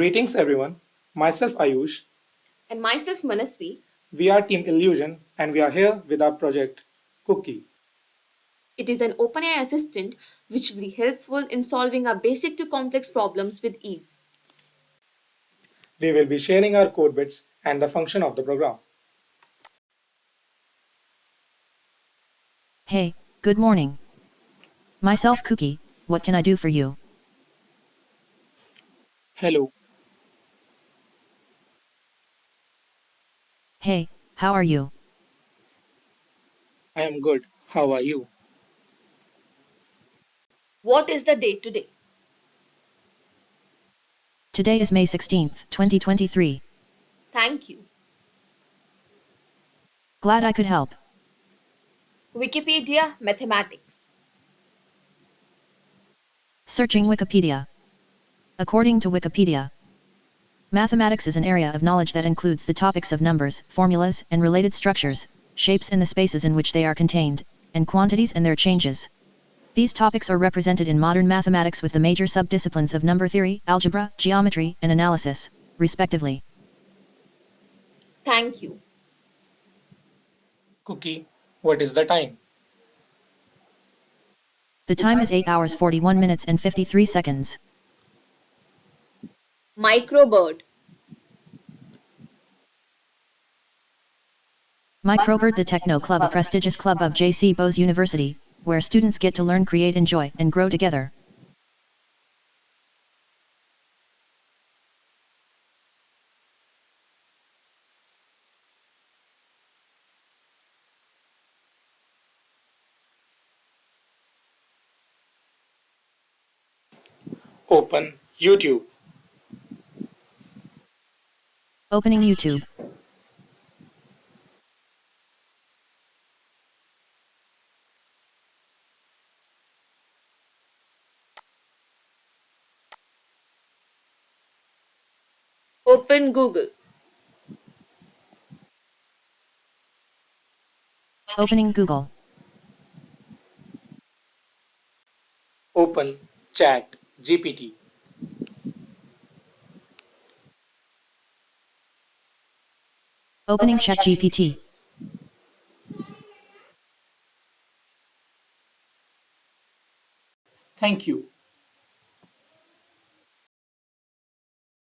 Greetings everyone, myself Ayush. And myself, Manasvi. We are Team Illusion and we are here with our project Kuki. It is an OpenAI assistant which will be helpful in solving our basic to complex problems with ease. We will be sharing our code bits and the function of the program. Hey, good morning. Myself Kuki, what can I do for you? Hello, Hey, how are you? I am good. How are you? What is the date today? Today is May 16th, 2023. Thank you. Glad I could help. Wikipedia Mathematics. Searching Wikipedia. According to Wikipedia, mathematics is an area of knowledge that includes the topics of numbers, formulas, and related structures, shapes and the spaces in which they are contained, and quantities and their changes. These topics are represented in modern mathematics with the major subdisciplines of number theory, algebra, geometry, and analysis, respectively. Thank you. Kuki, what is the time? The time is 8 hours 41 minutes and 53 seconds. Microbird. Microbird The Techno Club, a prestigious club of J.C. Bose University, where students get to learn, create, enjoy, and grow together. Open YouTube. Opening YouTube. Open Google. Opening Google. Open Chat GPT. Opening ChatGPT. Thank you.